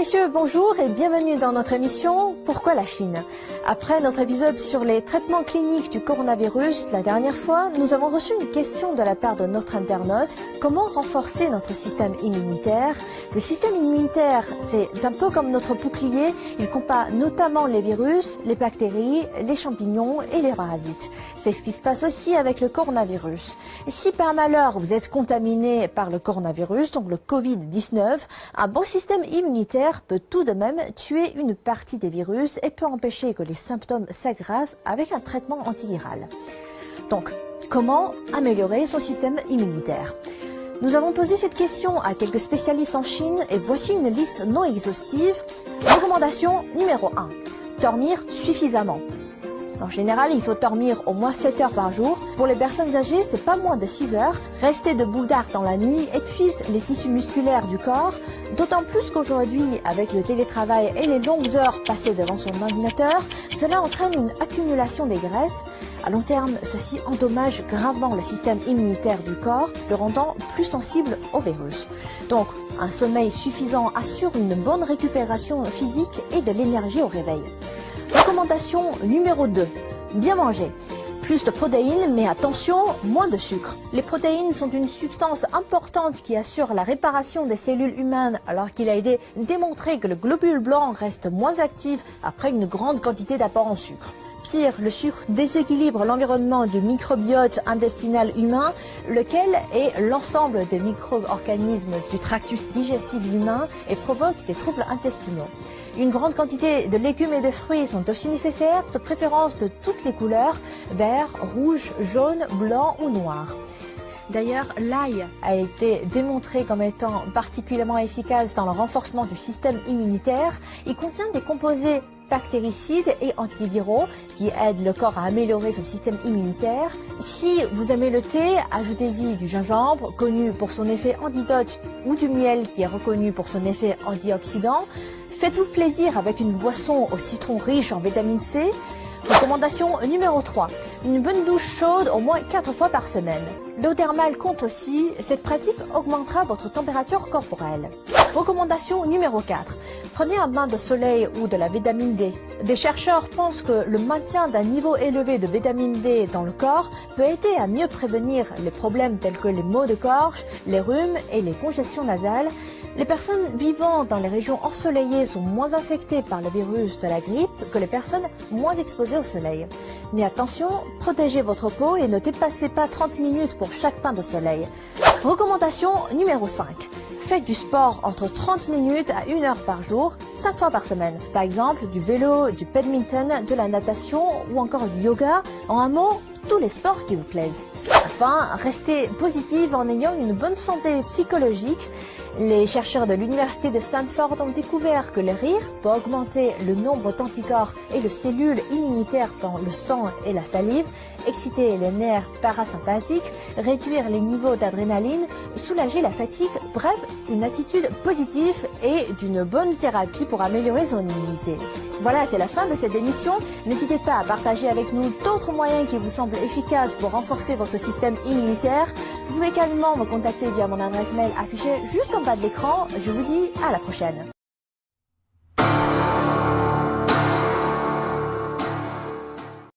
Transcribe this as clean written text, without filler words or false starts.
messieurs, bonjour et bienvenue dans notre émission « Pourquoi la Chine ?». Après notre épisode sur les traitements cliniques du coronavirus, la dernière fois, nous avons reçu une question de la part de notre internaute « Comment renforcer notre système immunitaire ?» Le système immunitaire, c'est un peu comme notre bouclier, il combat notamment les virus, les bactéries, les champignons et les parasites. C'est ce qui se passe aussi avec le coronavirus. Et si par malheur vous êtes contaminé par le coronavirus, donc le Covid-19, un bon système immunitaire peut tout de même tuer une partie des virus et peut empêcher que les symptômes s'aggravent avec un traitement antiviral. Donc, comment améliorer son système immunitaire ? Nous avons posé cette question à quelques spécialistes en Chine et voici une liste non exhaustive. Recommandation numéro 1. Dormir suffisamment. En général, il faut dormir au moins 7 heures par jour. Pour les personnes âgées, c'est pas moins de 6 heures. Rester debout tard dans la nuit épuise les tissus musculaires du corps, d'autant plus qu'aujourd'hui, avec le télétravail et les longues heures passées devant son ordinateur, cela entraîne une accumulation des graisses. À long terme, ceci endommage gravement le système immunitaire du corps, le rendant plus sensible au virus. Donc, un sommeil suffisant assure une bonne récupération physique et de l'énergie au réveil. Recommandation numéro 2. Bien manger. Plus de protéines, mais attention, moins de sucre. Les protéines sont une substance importante qui assure la réparation des cellules humaines alors qu'il a été démontré que le globule blanc reste moins actif après une grande quantité d'apport en sucre. Pire, le sucre déséquilibre l'environnement du microbiote intestinal humain, lequel est l'ensemble des micro-organismes du tractus digestif humain et provoque des troubles intestinaux. Une grande quantité de légumes et de fruits sont aussi nécessaires, de préférence de toutes les couleurs, vert, rouge, jaune, blanc ou noir. D'ailleurs, l'ail a été démontré comme étant particulièrement efficace dans le renforcement du système immunitaire. Il contient des composés bactéricides et antiviraux qui aident le corps à améliorer son système immunitaire. Si vous aimez le thé, ajoutez-y du gingembre, connu pour son effet antidote, ou du miel qui est reconnu pour son effet antioxydant. Faites-vous plaisir avec une boisson au citron riche en vitamine C. Recommandation numéro 3. Une bonne douche chaude au moins 4 fois par semaine. L'eau thermale compte aussi, cette pratique augmentera votre température corporelle. Recommandation numéro 4. Prenez un bain de soleil ou de la vitamine D. Des chercheurs pensent que le maintien d'un niveau élevé de vitamine D dans le corps peut aider à mieux prévenir les problèmes tels que les maux de gorge, les rhumes et les congestions nasales. Les personnes vivant dans les régions ensoleillées sont moins infectées par le virus de la grippe que les personnes moins exposées au soleil. Mais attention, protégez votre peau et ne dépassez pas 30 minutes pour chaque bain de soleil. Recommandation numéro 5. Faites du sport entre 30 minutes à 1 heure par jour, 5 fois par semaine. Par exemple, du vélo, du badminton, de la natation ou encore du yoga. En un mot, tous les sports qui vous plaisent. Enfin, restez positive en ayant une bonne santé psychologique. Les chercheurs de l'université de Stanford ont découvert que le rire peut augmenter le nombre d'anticorps et de cellules immunitaires dans le sang et la salive, exciter les nerfs parasympathiques, réduire les niveaux d'adrénaline, soulager la fatigue, bref, une attitude positive et d'une bonne thérapie pour améliorer son immunité. Voilà, c'est la fin de cette émission. N'hésitez pas à partager avec nous d'autres moyens qui vous semblent efficaces pour renforcer votre système immunitaire. Vous pouvez également me contacter via mon adresse mail affichée juste en bas de l'écran. Je vous dis à la prochaine.